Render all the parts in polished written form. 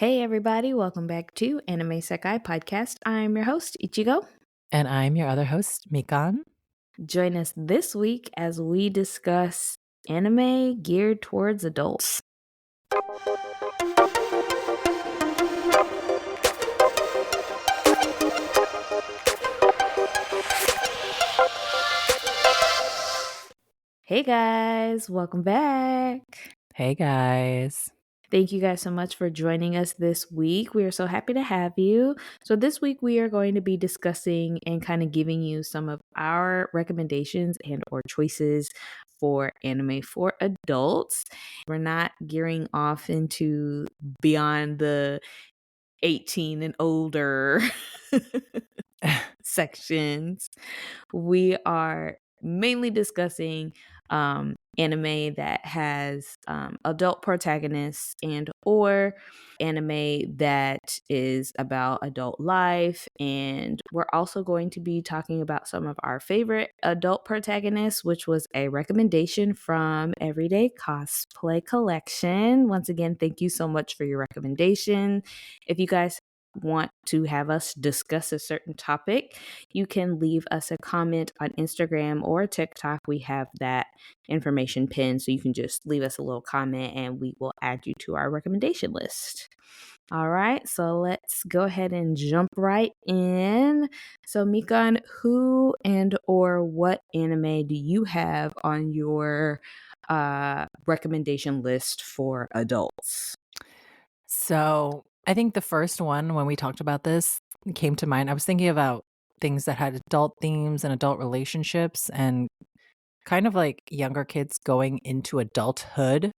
Hey everybody, welcome back to Anime Sekai Podcast. I'm your host, Ichigo. And I'm your other host, Mikan. Join us this week as we discuss anime geared towards adults. Hey guys, welcome back. Hey guys. Thank you guys so much for joining us this week. We are so happy to have you. So, this week we are going to be discussing and kind of giving you some of our recommendations and or choices for anime for adults. We're not gearing off into beyond the 18 and older sections. We are mainly discussing anime that has adult protagonists and or anime that is about adult life, and we're also going to be talking about some of our favorite adult protagonists, which was a recommendation from Everyday Cosplay Collection. Once again, thank you so much for your recommendation. If you guys want to have us discuss a certain topic, you can leave us a comment on Instagram or TikTok. We have that information pinned, so you can just leave us a little comment and we will add you to our recommendation list. All right, so let's go ahead and jump right in. So, Mikan, who and or what anime do you have on your recommendation list for adults? So I think the first one, when we talked about this, came to mind. I was thinking about things that had adult themes and adult relationships and kind of like younger kids going into adulthood.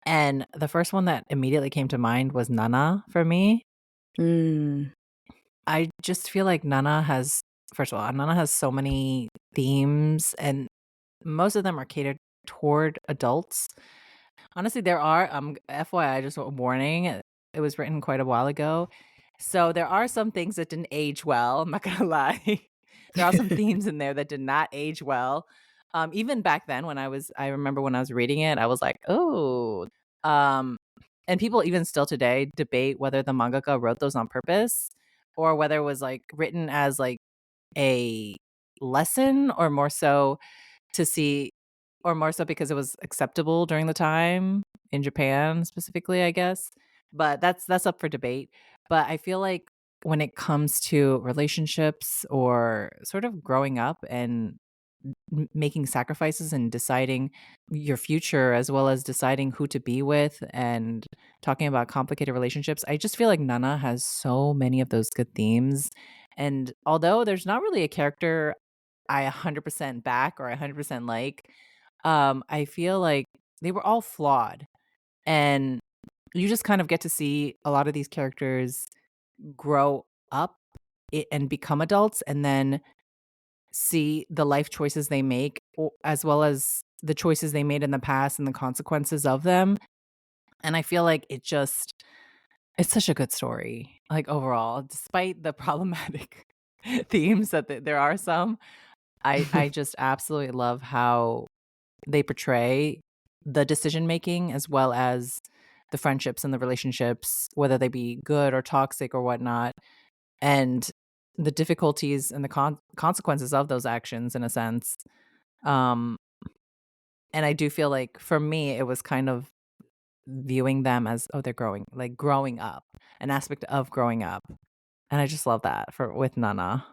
And the first one that immediately came to mind was Nana for me. Mm, I just feel like first of all, Nana has so many themes and most of them are catered toward adults. Honestly, there are, FYI, just a warning, it was written quite a while ago. So there are some things that didn't age well, I'm not gonna lie. There are some themes in there that did not age well. Even back then I remember when I was reading it, I was like, "Oh." Um, and people even still today debate whether the mangaka wrote those on purpose or whether it was, like, written as, like, a lesson or more so to see or more so because it was acceptable during the time in Japan specifically, I guess. But that's up for debate. But I feel like when it comes to relationships or sort of growing up and making sacrifices and deciding your future as well as deciding who to be with and talking about complicated relationships, I just feel like Nana has so many of those good themes. And although there's not really a character I 100% back or 100% like, I feel like they were all flawed, and you just kind of get to see a lot of these characters grow up and become adults, and then see the life choices they make, as well as the choices they made in the past and the consequences of them. And I feel like it's such a good story, like overall, despite the problematic themes that there are some. I just absolutely love how they portray the decision making as well as the friendships and the relationships, whether they be good or toxic or whatnot, and the difficulties and the consequences of those actions in a sense. Um, and I do feel like for me, it was kind of viewing them as, oh, they're growing up, an aspect of growing up. And I just love that for with Nana.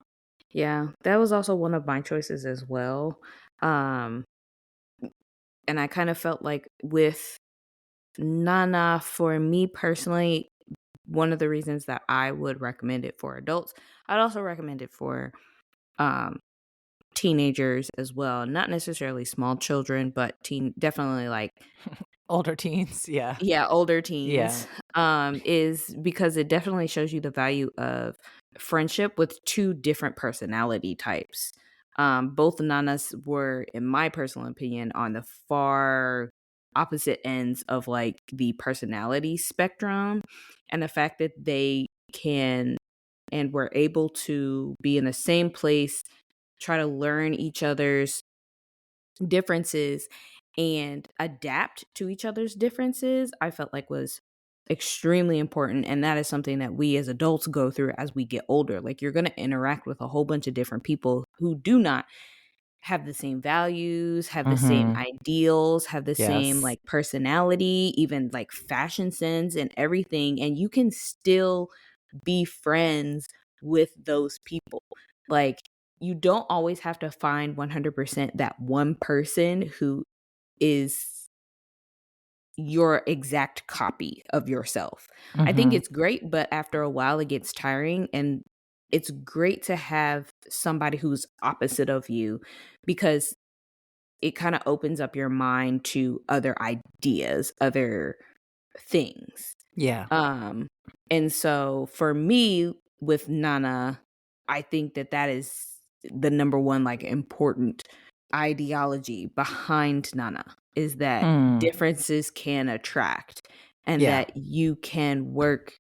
yeah, that was also one of my choices as well. Um, and I kind of felt like with Nana, for me personally, one of the reasons that I would recommend it for adults, I'd also recommend it for um, teenagers as well. Not necessarily small children, but definitely like, Older teens, yeah. yeah, older Yeah. teens, is because it definitely shows you the value of friendship with two different personality types. Both Nanas were, in my personal opinion, on the far opposite ends of like the personality spectrum, and the fact that they can and were able to be in the same place, try to learn each other's differences and adapt to each other's differences, I felt like was extremely important, and that is something that we as adults go through as we get older. Like, you're going to interact with a whole bunch of different people who do not have the same values, have the same Mhm. ideals, have the same Yes. like personality, even like fashion sense and everything, and you can still be friends with those people. Like, you don't always have to find 100% that one person who is your exact copy of yourself. I think Mhm. it's great, but after a while it gets tiring, and it's great to have somebody who's opposite of you because it kind of opens up your mind to other ideas, other things. Yeah. Um, and so for me with Nana, I think that that is the number one like important ideology behind Nana is that Mm. differences can attract and Yeah. that you can work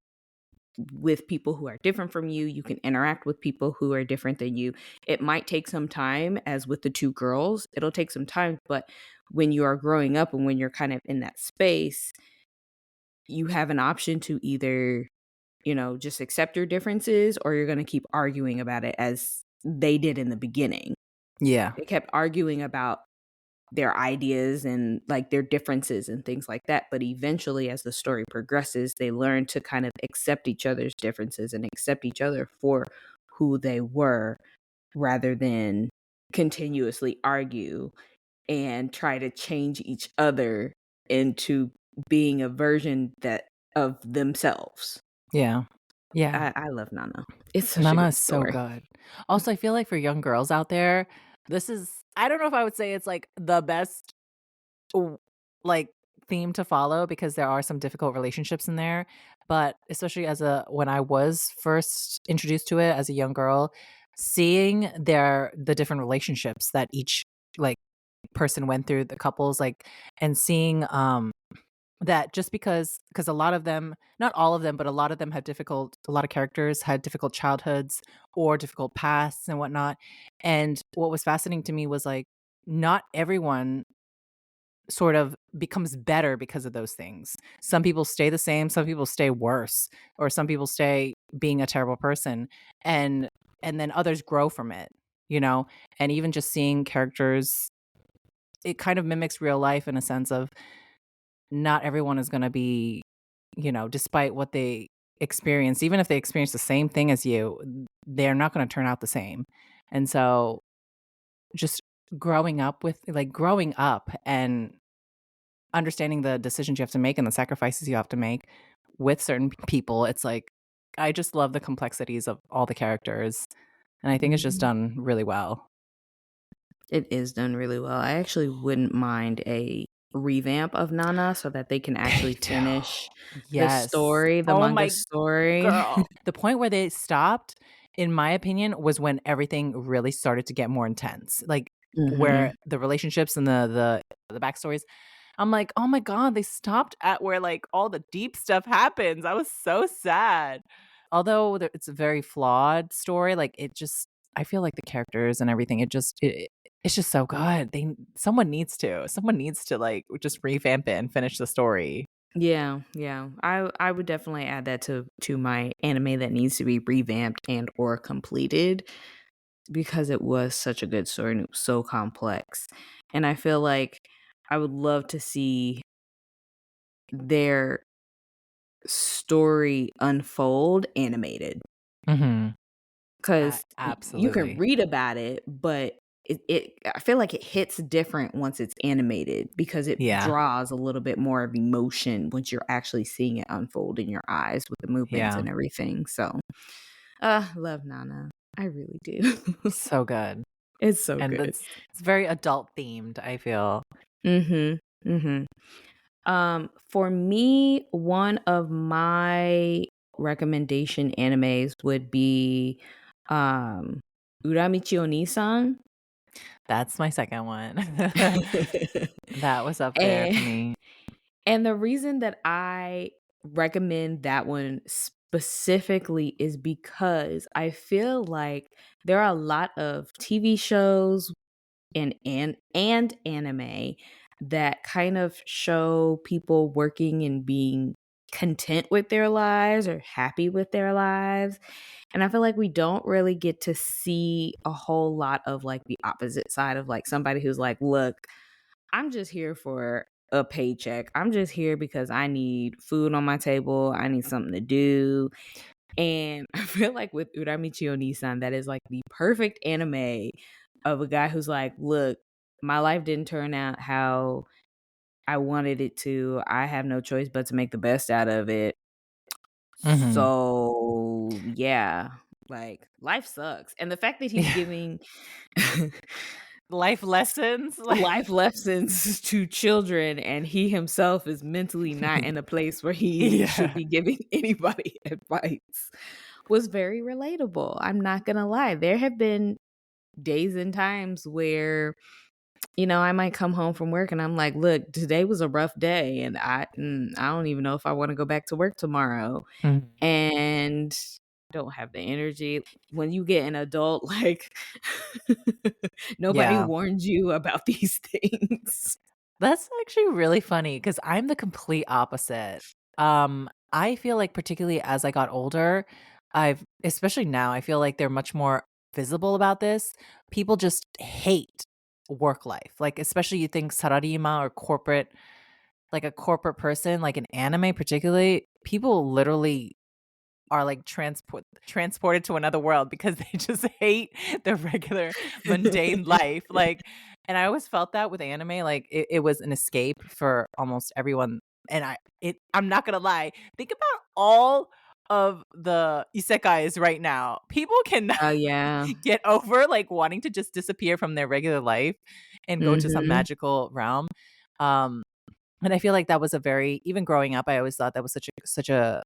with people who are different from you. You can interact with people who are different than you. It might take some time, as with the two girls, it'll take some time, but when you are growing up and when you're kind of in that space, you have an option to either, just accept your differences or you're going to keep arguing about it as they did in the beginning. Yeah. They kept arguing about their ideas and like their differences and things like that. But eventually, as the story progresses, they learn to kind of accept each other's differences and accept each other for who they were rather than continuously argue and try to change each other into being a version that of themselves. Yeah. Yeah. I love Nana. It's such a Nana good is so story. good. Also, I feel like for young girls out there, this is I don't know if I would say it's, like, the best w like, theme to follow because there are some difficult relationships in there, but especially when I was first introduced to it as a young girl, seeing the different relationships that each, like, person went through, the couples, like, and seeing, that just because a lot of them, not all of them, but a lot of characters had difficult childhoods or difficult pasts and whatnot, and what was fascinating to me was, like, not everyone sort of becomes better because of those things. Some people stay the same, some people stay worse, or some people stay being a terrible person, and then others grow from it, you know? And even just seeing characters, it kind of mimics real life in a sense of not everyone is gonna be, despite what they experience, even if they experience the same thing as you, they're not gonna turn out the same. And so just growing up and understanding the decisions you have to make and the sacrifices you have to make with certain people, it's like, I just love the complexities of all the characters, and I think it's just Mhm. done really well. It is done really well. I actually wouldn't mind a revamp of Nana so that they can actually Me too. finish the Yes. story, the Oh manga my story. girl. The point where they stopped, in my opinion, was when everything really started to get more intense, like, where Mhm. the relationships and the backstories, I'm like, "Oh my god, they stopped at where, like, all the deep stuff happens." I was so sad. Although it's a very flawed story, like, I feel like the characters and everything, it's just so good. Someone needs to, like, just revamp it and finish the story. Yeah, yeah. I would definitely add that to my anime that needs to be revamped and or completed because it was such a good story and it was so complex. And I feel like I would love to see their story unfold animated. Mhm. 'Cause you can Absolutely. read about it, but it I feel like it hits different once it's animated because it Yeah. draws a little bit more of emotion once you're actually seeing it unfold in your eyes with the movements Yeah. and everything, so, love Nana. I really do. So good. It's so And good. it's very adult themed, I feel. Mhm, mhm. For me, one of my recommendation animes would be, um, Uramichi Onisan. That's my second one. That was up there And for me. and the reason that I recommend that one specifically is because I feel like there are a lot of TV shows and anime that kind of show people working and being content with their lives or happy with their lives. And I feel like we don't really get to see a whole lot of like the opposite side of like somebody who's like, look, I'm just here for a paycheck. I'm just here because I need food on my table. I need something to do. And I feel like with Uramichi Onisan, that is like the perfect anime of a guy who's like, look, my life didn't turn out how I wanted it to. I have no choice but to make the best out of it. Mhm. So, yeah, like life sucks. And the fact that he's Yeah. giving Life lessons, like life lessons to children and he himself is mentally not in a place where he should Yeah. be giving anybody advice was very relatable. I'm not going to lie. There have been days and times where I might come home from work and I'm like, look, today was a rough day and I don't even know if I want to go back to work tomorrow. Mhm. And don't have the energy. When you get an adult, like nobody Yeah. warned you about these things. That's actually really funny because 'cause I'm the complete opposite. I feel like particularly as I got older, I've especially now, I feel like they're much more visible about this. People just hate work life. Like, especially you think sararima or corporate, like a corporate person, like an anime particularly, people literally are like transported to another world because they just hate their regular mundane life. Like, and I always felt that with anime, like it was an escape for almost everyone. And I'm not gonna lie, think about all of the isekais right now. People cannot Oh, yeah. get over like wanting to just disappear from their regular life and go to some Mhm. magical realm. Um, and I feel like that was a very even growing up, I always thought that was such a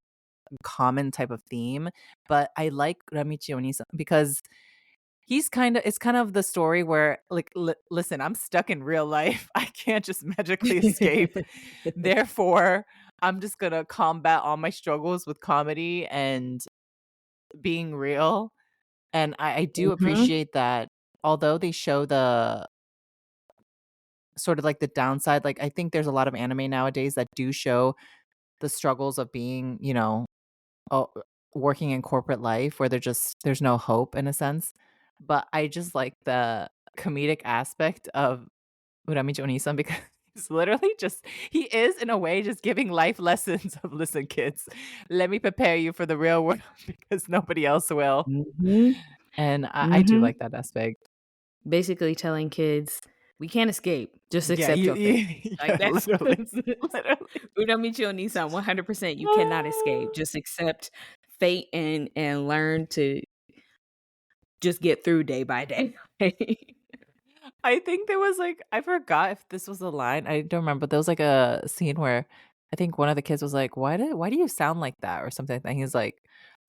common type of theme, but I like Ramichi Onisan because it's kind of the story where like listen, I'm stuck in real life. I can't just magically escape. Therefore, I'm just going to combat all my struggles with comedy and being real. And I do Mhm. appreciate that although they show the sort of like the downside, like I think there's a lot of anime nowadays that do show the struggles of being, oh, working in corporate life where there's no hope in a sense, but I just like the comedic aspect of Uramichi Onisan because he's literally just he is in a way just giving life lessons of, "Listen, kids, let me prepare you for the real world because nobody else will." Mhm. And I do Mhm. like that aspect. Basically telling kids, "We can't escape. Just Yeah, accept your fate." Like, yeah, that's literally, that's it. literally. Uramichi Onisan, 100%, you cannot escape. Just accept fate and learn to just get through day by day. I think there was, like I forgot if this was a line, I don't remember, but there was, like, a scene where I think one of the kids was like, why do you sound like that?" or something like that, he's like,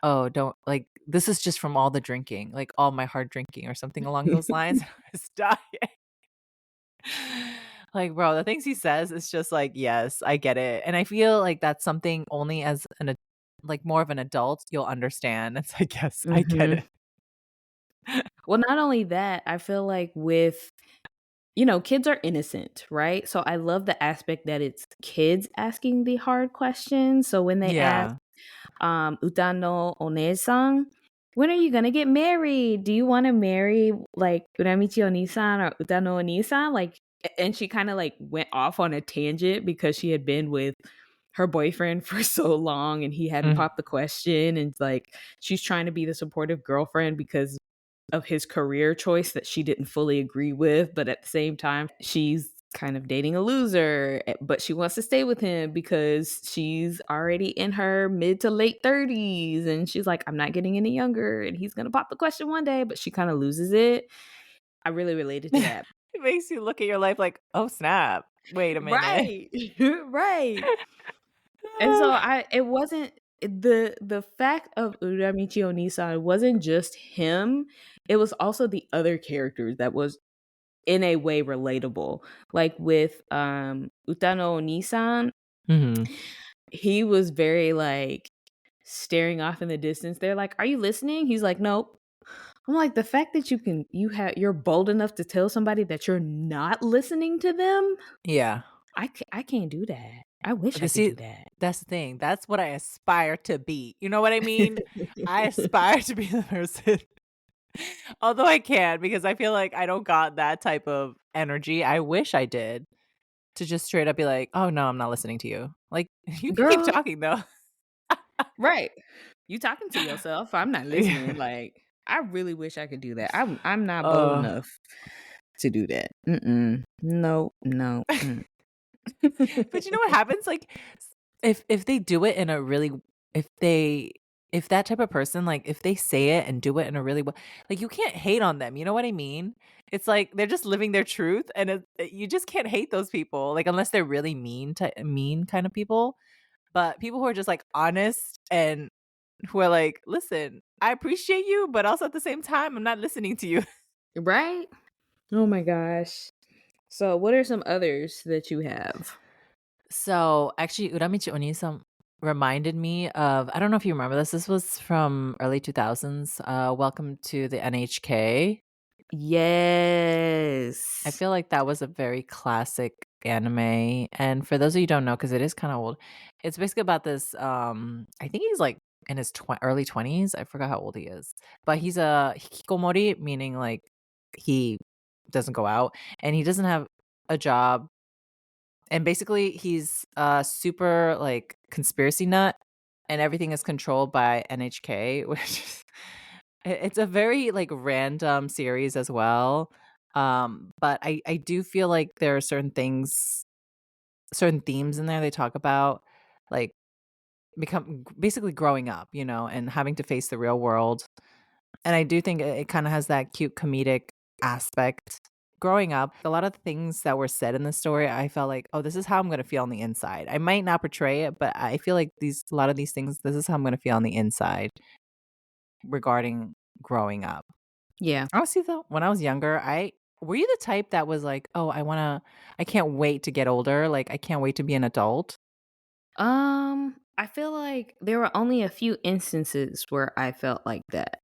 "Oh, don't like, this is just from all the drinking, like, all my hard drinking," or something along those lines, I was dying. Like, bro, the things he says is just like, "Yes, I get it," and I feel like that's something only as like, more of an adult you'll understand, it's like, "Yes, I get Mhm. it." Well, not only that, I feel like with kids are innocent, right? So I love the aspect that it's kids asking the hard questions. So when they ask, Yeah. Uta no One-san, when are you gonna get married? Do you want to marry like Uramichi Onisan or Uta no Onisan? Like, and she kind of like went off on a tangent because she had been with her boyfriend for so long and he hadn't Mhm. popped the question, and like she's trying to be the supportive girlfriend because of his career choice that she didn't fully agree with, but at the same time, she's kind of dating a loser, but she wants to stay with him because she's already in her mid to late 30s and she's like, I'm not getting any younger and he's going to pop the question one day, but she kind of loses it. I really related to that. It makes you look at your life like, "Oh, snap. Wait a minute." Right. Right. And so I it wasn't the fact of Uramichi Onisan wasn't just him, it was also the other characters that was in a way relatable. Like with Utano Onisan, Mhm. he was very like staring off in the distance. They're like, "Are you listening?" He's like, "Nope." I'm like, the fact that you're bold enough to tell somebody that you're not listening to them, Yeah. I can't do that. I wish I Okay, could do see, that. that's the thing. That's what I aspire to be. You know what I mean? I aspire to be the person. Although I can't because I feel like I don't got that type of energy. I wish I did to just straight up be like, "Oh no, I'm not listening to you." Like, you can keep Girl, talking though. right. You talking to yourself. I'm not listening. Yeah. Like, I really wish I could do that. I'm not bold Uh, enough to do that. Mm-mm. No, no. Mm. but you know what happens? Like, if they do it in a really if they if that type of person, like, if they say it and do it in a really like, you can't hate on them, you know what I mean? It's like they're just living their truth, and you just can't hate those people, like, unless they're really mean kind of people, but people who are just, like, honest and who are like, "Listen, I appreciate you, but also at the same time, I'm not listening to you." Right? Oh my gosh. So, what are some others that you have? So, actually, Uramichi Oniisan reminded me of I don't know if you remember this. This was from early 2000s. Welcome to the NHK. I Yes. feel like that was a very classic anime. And for those of you who don't know, because it is kind of old, it's basically about this. I think he's like in his early 20s. I forgot how old he is, but he's a hikikomori, meaning like he doesn't go out and he doesn't have a job, and basically he's a super like conspiracy nut and everything is controlled by NHK, which is it's a very like random series as well. But I do feel like there are certain themes in there they talk about, like basically growing up, and having to face the real world. And I do think it kind of has that cute comedic aspect. Growing up, a lot of the things that were said in the story, I felt like, "Oh, this is how I'm gonna feel on the inside." I might not portray it, but I feel like a lot of these things, this is how I'm gonna feel on the inside regarding growing up. Yeah. Honestly, though, when I was younger, I were you the type that was like, "Oh, I can't wait to get older, like, I can't wait to be an adult?" I feel like there were only a few instances where I felt like that.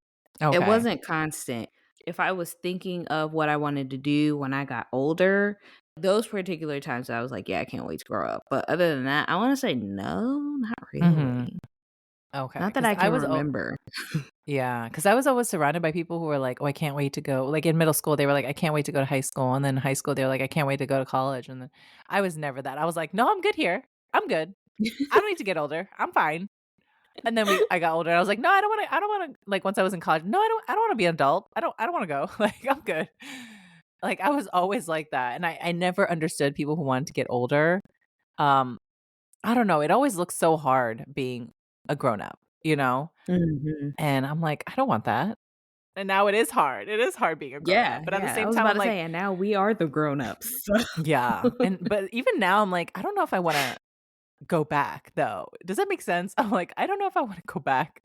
It Okay. wasn't constant. If I was thinking of what I wanted to do when I got older, those particular times I was like, yeah, I can't wait to grow up. But other than that, I want to say no, not Mhm. really. Okay, Not that because I I can was remember. Yeah, because I was always surrounded by people who were like, "Oh, I can't wait to go," like, in middle school, they were like, "I can't wait to go to high school," and then high school, they were like, "I can't wait to go to college," and then I was never that. I was like, "No, I'm good here. I'm good. I don't need to get older. I'm fine." And then I got older, and I was like, "No, I don't wanna," like, once I was in college, "No, I don't wanna be an adult. I don't wanna go. Like, I'm good." Like, I was always like that, and I never understood people who wanted to get older. Um, I don't know, it always looks so hard being a grown up, you know? Mhm. And I'm like, "I don't want that." And now it is hard. It is hard being a grown up, Yeah, but at the yeah. I same was time, about I'm to like say, and now we are the grown-ups. yeah, but even now, I'm like, I don't know if I wanna go back, though. Does that make sense? I'm like, I don't know if I wanna go back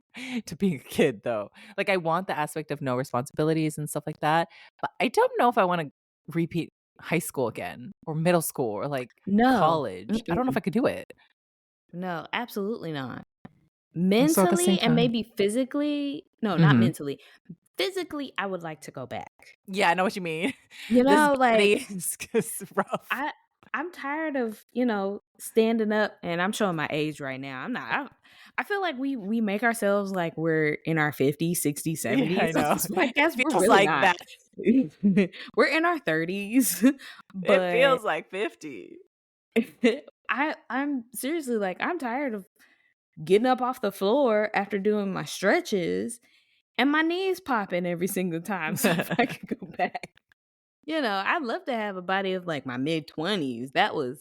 to being a kid, though. Like, I want the aspect of no responsibilities and stuff like that, but I don't know if I wanna repeat high school again or middle school or, like, No. college. I don't know if Mm-mm. I could do it. No, absolutely not. And so at the same Mentally and time maybe physically no, not Mhm. mentally. Physically, I would like to go back. Yeah, I know what you mean. You This know, body like, is rough. I I'm tired of, standing up and I'm showing my age right now. I'm not I feel like we make ourselves like we're in our 50s, 60s, Yeah, I 70s on know. this podcast. It We're feels really like not. that. We're in our 30s, It but feels like 50. I'm seriously like I'm tired of getting up off the floor after doing my stretches and my knees popping every single time. So if I could go back, I'd love to have a body of like my mid 20s. That was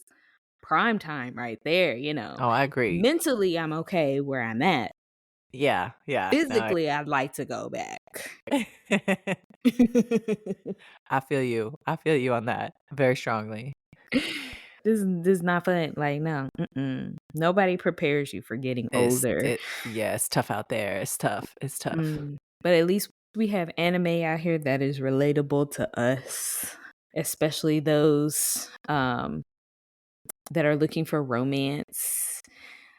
prime time right there. Oh, I agree. Mentally, I'm okay where I'm at. Yeah, yeah, no, Physically, I'd like to go back. I I feel you. I feel you on that very strongly. This is not fun. Like, no, nobody prepares you for getting older. Yeah, it's tough out there. It's tough. It's tough. But at least we have anime out here that is relatable to us, especially those that are looking for romance.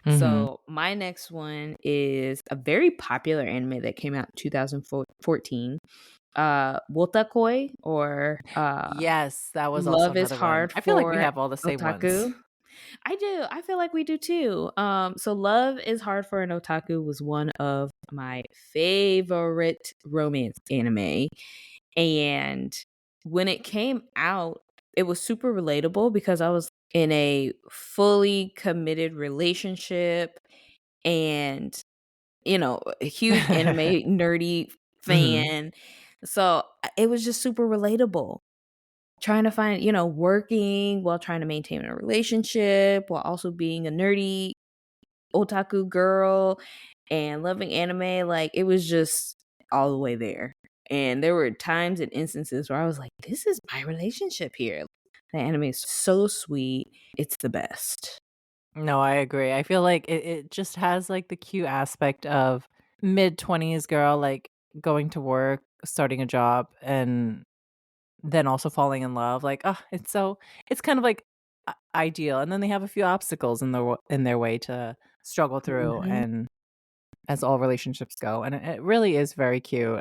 Mhm. So my next one is a very popular anime that came out in 2014. Wotakoi or Yes, that was also Love is another one. Hard I feel like we for have all the same ones. Otaku. I do. I feel like we do too. So Love is Hard for an Otaku was one of my favorite romance anime. And when it came out, it was super relatable because I was in a fully committed relationship and, a huge anime nerdy Mhm. fan. So it was just super relatable. Trying to find, working while trying to maintain a relationship while also being a nerdy otaku girl and loving anime. Like it was just all the way there. And there were times and instances where I was like, this is my relationship here. The anime is so sweet. It's the best. No, I agree. I feel like it just has, like, the cute aspect of mid-20s girl, like, going to work, starting a job, and then also falling in love, like, it's kind of, like, ideal, and then they have a few obstacles in their way to struggle through, Mhm. and as all relationships go, and it really is very cute.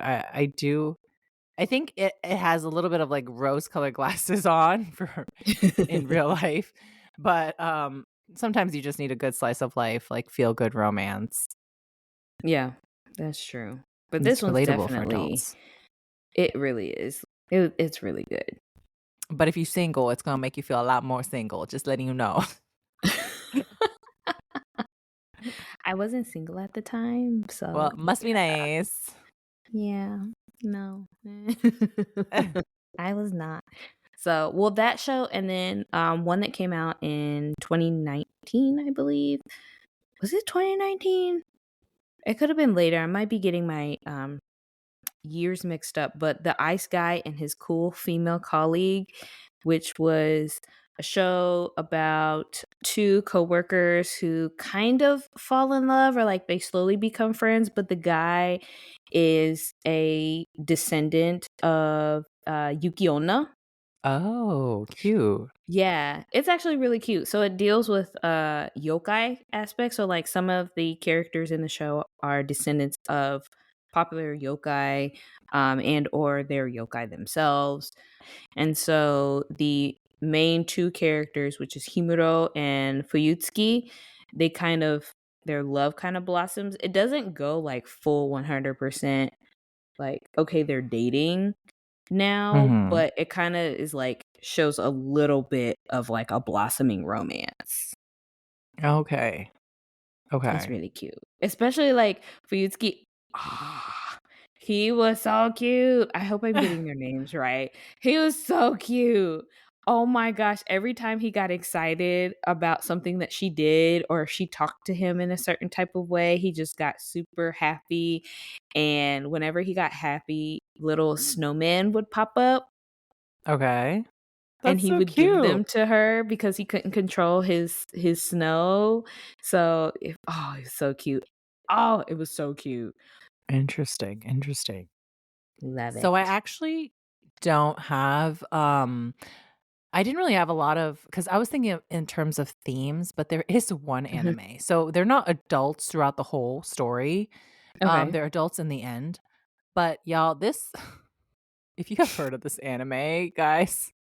I think it has a little bit of, like, rose-colored glasses on for in real life, but, sometimes you just need a good slice of life, like, feel-good romance. Yeah, that's true. But It's this one's relatable for definitely, adults. it really is. It's really good. But if you're single, it's gonna make you feel a lot more single, just letting you know. I wasn't single at the time, so Well, must be nice. yeah, no. I was not. So, well, that show and then one that came out in 2019, I believe. Was it 2019? It could have been later. I might be getting my years mixed up, but The Ice Guy and His Cool Female Colleague, which was a show about two coworkers who kind of fall in love or like they slowly become friends, but the guy is a descendant of Yuki Onna. Oh, cute. Yeah, it's actually really cute. So it deals with yokai aspects. So like some of the characters in the show are descendants of popular yokai and or they're yokai themselves. And so the main two characters, which is Himuro and Fuyutsuki, they kind of their love kind of blossoms. It doesn't go like full 100% like okay, they're dating now, Mhm. but it kinda is, like shows a little bit of, like, a blossoming romance. Okay. It's Okay. really cute. Especially, like, Fuyutsuki ah, he was so cute. I hope I'm getting their names right. He was so cute. Oh my gosh, every time he got excited about something that she did or she talked to him in a certain type of way, he just got super happy, and whenever he got happy, little snowmen would pop up. Okay. And That's he so would give them cute. to her because he couldn't control his snow. So, if oh, it's so cute. Oh, it was so cute. Interesting, interesting. Love So I it. actually don't have, I didn't really have a lot of because I was thinking of in terms of themes, but there is one Mhm. anime. So they're not adults throughout the whole story. Okay. They're adults in the end. But y'all, this if you have heard of this anime, guys,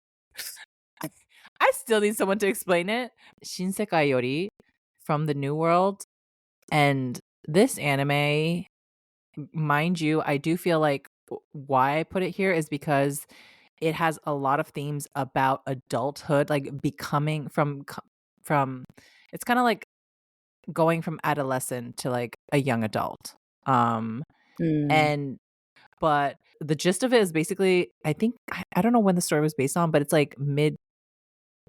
I still need someone to explain it. Shinsekai Yori from the New World. And this anime, mind you, I do feel like why I put it here is because it has a lot of themes about adulthood, like becoming from it's kind of like going from adolescent to like a young adult. Um Mm, and but the gist of it is basically I think I don't know when the story was based on, but it's like mid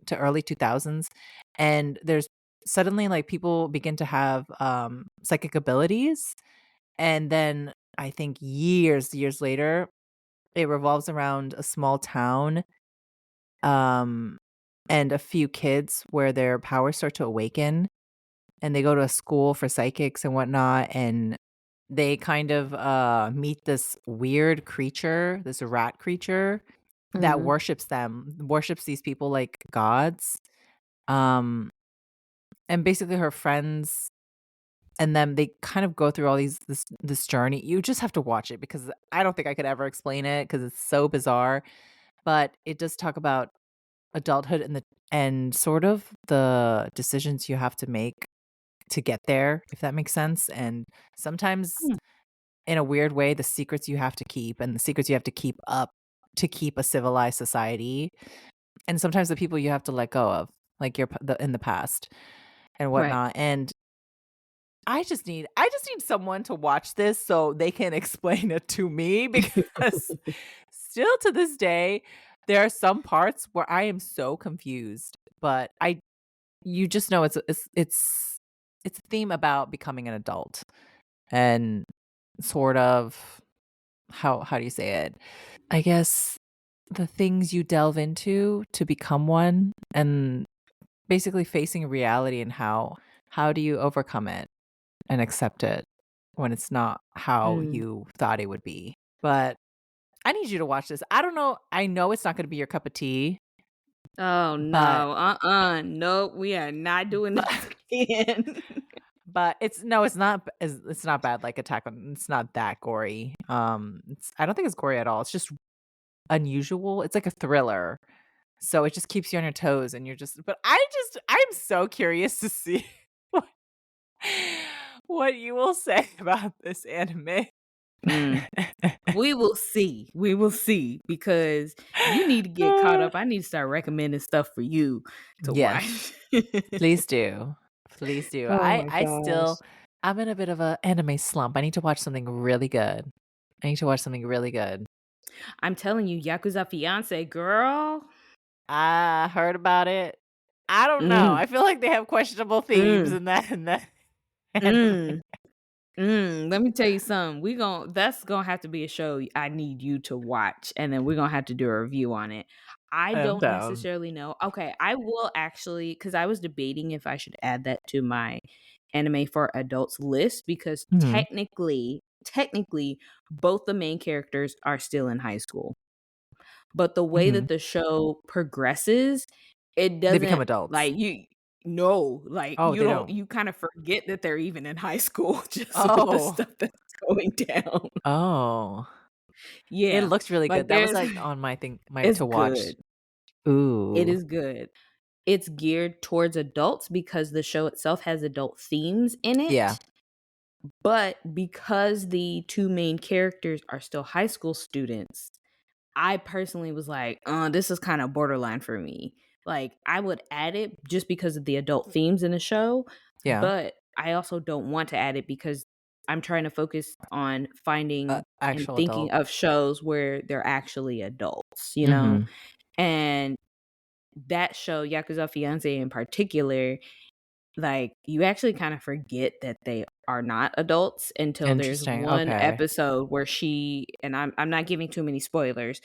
to early 2000s and there's suddenly like people begin to have psychic abilities and then I think years later it revolves around a small town um and a few kids where their powers start to awaken and they go to a school for psychics and whatnot and they kind of meet this weird creature, this rat creature that mhm, worships these people like gods. Um and basically her friends and then they kind of go through all this journey. You just have to watch it because I don't think I could ever explain it because it's so bizarre. But it does talk about adulthood and sort of the decisions you have to make to get there, if that makes sense. And sometimes Mm, in a weird way, the secrets you have to keep and the secrets you have to keep up to keep a civilized society. And sometimes the people you have to let go of, like in the past and right. whatnot. And I just need someone to watch this so they can explain it to me because still to this day, there are some parts where I am so confused, but I you just know it's a theme about becoming an adult and sort of how do you say it? I guess the things you delve into to become one and basically facing reality and how do you overcome it and accept it when it's not how Mm. you thought it would be. But I need you to watch this. I don't know. I know it's not going to be your cup of tea, Oh, but no, nope, we are not doing but this again. but it's no, it's not bad like Attack on it's not that gory. I don't think it's gory at all. It's just unusual. It's like a thriller. So it just keeps you on your toes and you're just but I'm so curious to see what, what you will say about this anime. Mm. We will see, because you need to get caught up. I need to start recommending stuff for you to Yes, watch. please do. Please do. Oh my I gosh. still I'm in a bit of a anime slump. I need to watch something really good. I need to watch something really good. I'm telling you, Yakuza Fiance, girl. I heard about it. I don't know. Mm, I feel like they have questionable themes mm, in that anime. mm. Let me tell you something. That's gonna have to be a show I need you to watch, and then we're gonna have to do a review on it. I I'm don't down. necessarily know. Okay, I will actually, because I was debating if I should add that to my anime for adults list, because Mhm, technically, both the main characters are still in high school. But the way mhm. that the show progresses, it They become doesn't, adults. like, you no, like, Oh, they don't. you kind of forget that they're even in high school just with the Oh. stuff that's going down. Oh. It Yeah, looks really like, good. That was, there's like, on my thing my it's to watch. good. It Ooh. is good. It's geared towards adults because the show itself has adult themes in Yeah. it, but because the 2 main characters are still high school students, I personally was like, this is kind of borderline for me." Like, I would add it just because of the adult themes in the show, Yeah. but I also don't want to add it because I'm trying to focus on finding and Actual thinking adult. of shows where they're actually adults, you know? Mhm. And that show, Yakuza Fiance in particular, like, you actually kind of forget that they are not adults until there's Interesting, one okay. episode where and I'm not giving too many spoilers,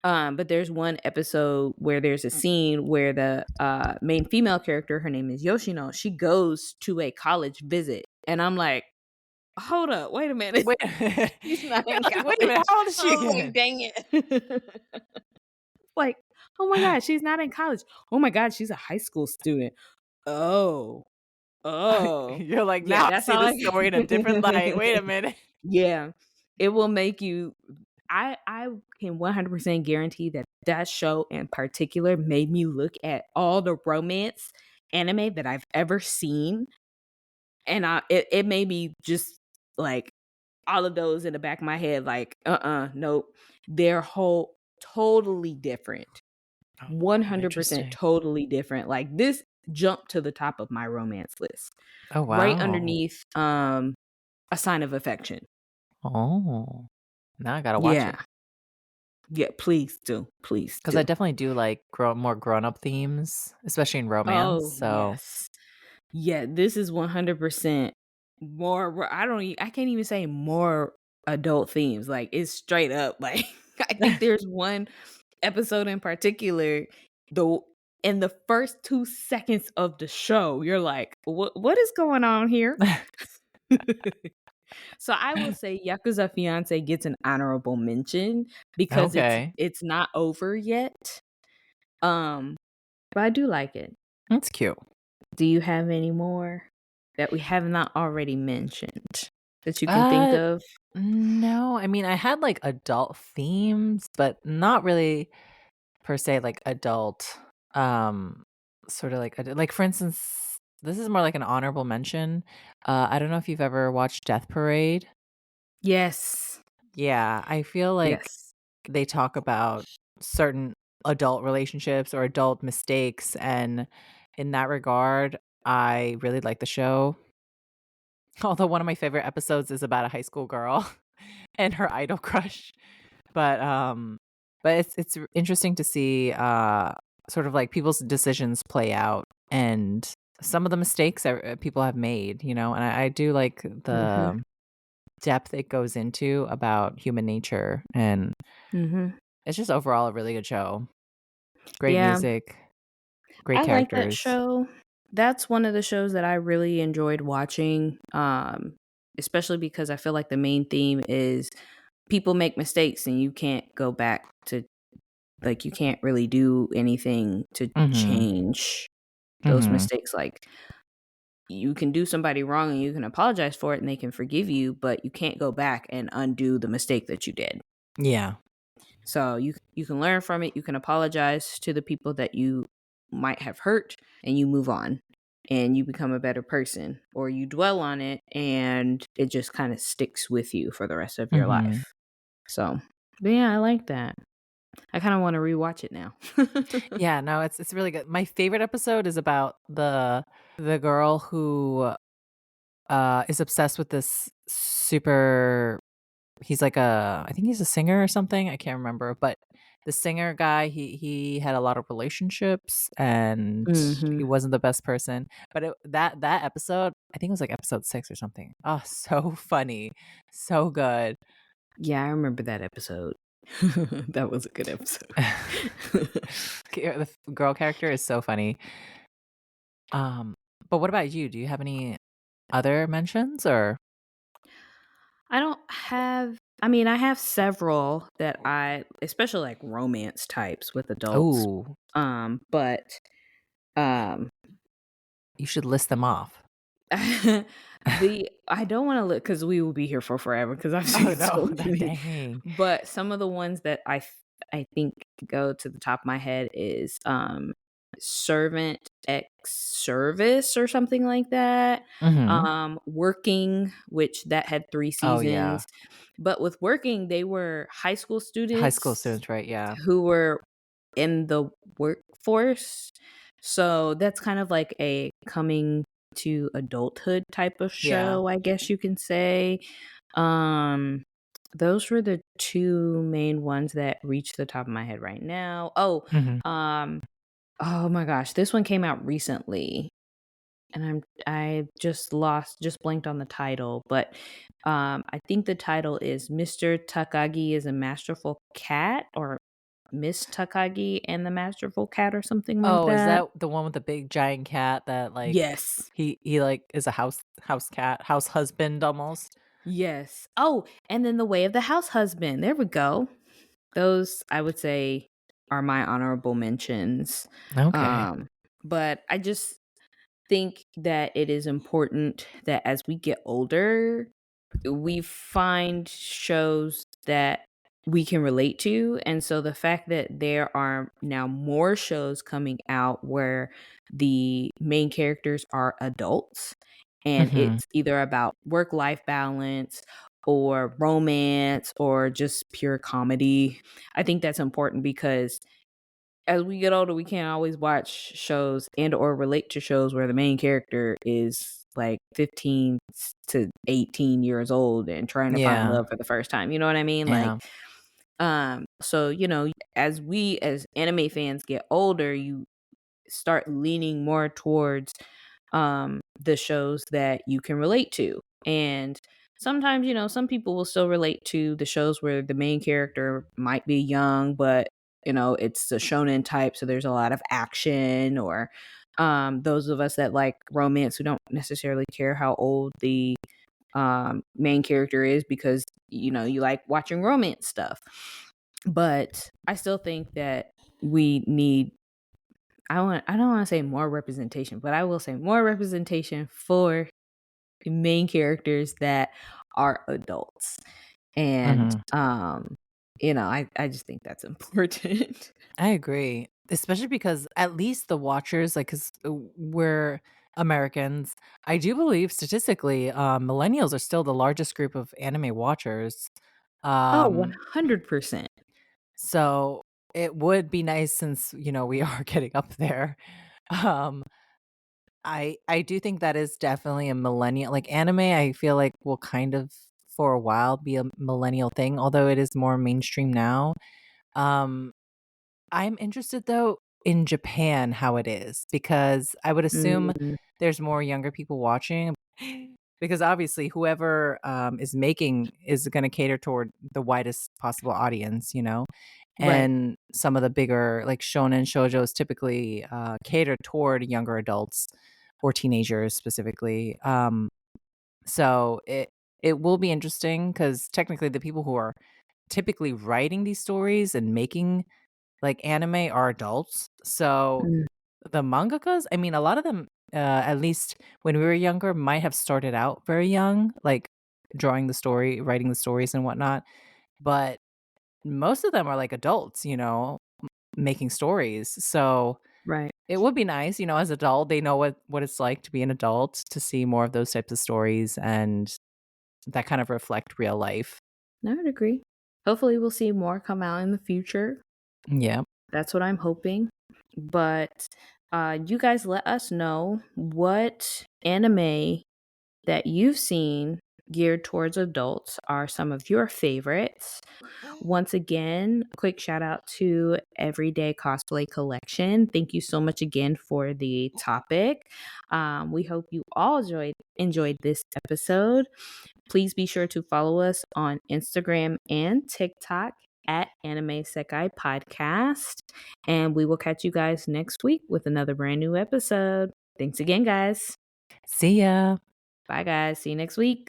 but there's one episode where there's a scene where the main female character, her name is Yoshino, she goes to a college visit. And I'm like, hold up, wait a minute. Wait She's not you're in like, "Wait a minute, college. how old is she I'm like, again?" dang it. Like, oh my God, she's not in college. Oh my God, she's a high school student. Oh, oh. You're like, Yeah, "Now I that's see all the I story in a different light. Wait a minute." Yeah. It will make you I can 100% guarantee that that show in particular made me look at all the romance anime that I've ever seen, and it made me just, like, all of those in the back of my head, like, nope. They're whole totally different. Oh, 100% interesting. totally different. Like, this jumped to the top of my romance list, Oh, right wow. underneath, A Sign of Affection. Oh. Now I gotta watch it Yeah. Yeah, please do, please because I do. definitely do like more grown-up themes, especially in romance, Oh, so yes. Yeah, this is 100% I can't even say more adult themes, like, it's straight up, like, I think there's one episode in particular, the in the first 2 seconds of the show, you're like, What is going on here?" So, I will say Yakuza Fiance gets an honorable mention because Okay. it's not over yet, um, but I do like it. That's cute. Do you have any more that we have not already mentioned that you can think Uh, of? no, I mean, I had, like, adult themes, but not really per se, like, adult. um, sort of like, for instance, this is more like an honorable mention. I don't know if you've ever watched Death Parade. Yes. Yeah, I feel like Yes. they talk about certain adult relationships or adult mistakes, and in that regard, I really like the show. Although one of my favorite episodes is about a high school girl and her idol crush. But, but it's interesting to see, sort of like people's decisions play out and some of the mistakes that, people have made, and I do like Mhm. the depth it goes into about human nature, and Mhm. it's just overall a really good show. Great Yeah, music, great I like that characters. show. That's one of the shows that I really enjoyed watching, especially because I feel like the main theme is people make mistakes and you can't go back to, like, you can't really do anything to Mhm, change those mhm. mistakes. Like, you can do somebody wrong and you can apologize for it and they can forgive you, but you can't go back and undo the mistake that you did. Yeah. So you can learn from it, you can apologize to the people that you might have hurt, and you move on and you become a better person, or you dwell on it and it just kind of sticks with you for the rest of your Mhm. life. So, but yeah, I like that. I kind of want to rewatch it now. Yeah, no, it's really good. My favorite episode is about the girl who, is obsessed with this super he's like I think he's a singer or something, I can't remember, but the singer guy, he had a lot of relationships, and he Mhm. wasn't the best person, but that episode, I think it was, like, episode 6 or something. Oh, so funny, so good. Yeah, I remember that episode. That was a good episode. The girl character is so funny. Um, but what about you? Do you have any other mentions, or I don't have, I mean, I have several that I, especially like romance types with adults. Oh, But um you should list them off. the I don't want to look cuz we will be here for forever cuz I've Oh, seen no, so that many. dang. But some of the ones that I think go to the top of my head is Servant X Service or something like that. Mhm. Working, which that had 3 Oh, yeah. seasons. But with Working, they were high school High school students students, right? Yeah. who were in the workforce. So that's kind of like a coming to adulthood type of Yeah. show, I guess you can say. Um those were the two main ones that reach the top of my head right now. Mhm. Oh my gosh, this one came out recently and I just blanked on the title, but I think the title is Mr. Takagi is a Masterful Cat, or Miss Takagi and the Masterful Cat, or something like Oh, is that. that the one with the big giant cat that, like, Yes. he, like, is a house cat, house husband almost? Yes. Oh, and then The Way of the House Husband. There we go. Those, I would say, are my honorable mentions. Okay. Um, but I just think that it is important that as we get older, we find shows that we can relate to. And so the fact that there are now more shows coming out where the main characters are adults and Mhm. it's either about work life balance or romance or just pure comedy, I think that's important because as we get older, we can't always watch shows and or relate to shows where the main character is like 15 to 18 years old and trying to find Yeah. love for the first time. You know what I mean? Like, Yeah. so, as we as anime fans get older, you start leaning more towards the shows that you can relate to. And sometimes, some people will still relate to the shows where the main character might be young, but it's a shonen type, so there's a lot of action, or those of us that like romance who don't necessarily care how old the main character is because you like watching romance stuff. But I still think that we need, I don't want to say more representation, but I will say more representation for main characters that are adults. And Mhm. I just think that's important. I agree. Especially because at least the watchers, like, 'cause, we're Americans, I do believe statistically, millennials are still the largest group of anime watchers. Oh, Um, 100%. so it would be nice since, we are getting up there. Um, I do think that is definitely a millennial like, anime, I feel like will kind of, for a while, be a millennial thing, although it is more mainstream now. Um I'm interested though in Japan how it is because I would assume Mm, there's more younger people watching because obviously whoever is making is going to cater toward the widest possible audience. right. And some of the bigger like shonen shoujos typically cater toward younger adults or teenagers specifically. So it will be interesting because technically the people who are typically writing these stories and making like, anime are adults, so Mm, the mangakas, I mean, a lot of them, at least when we were younger, might have started out very young, like, drawing the story, writing the stories and whatnot, but most of them are, like, adults, making stories, so right. it would be nice, as adult, they know what it's like to be an adult, to see more of those types of stories and that kind of reflect real life. I would agree. Hopefully, we'll see more come out in the future. Yeah. That's what I'm hoping. But you guys let us know what anime that you've seen geared towards adults are some of your favorites. Once again, quick shout out to Everyday Cosplay Collection. Thank you so much again for the topic. We hope you all enjoyed this episode. Please be sure to follow us on Instagram and TikTok at Anime Sekai Podcast. And we will catch you guys next week with another brand new episode. Thanks again, guys. See ya. Bye, guys. See you next week.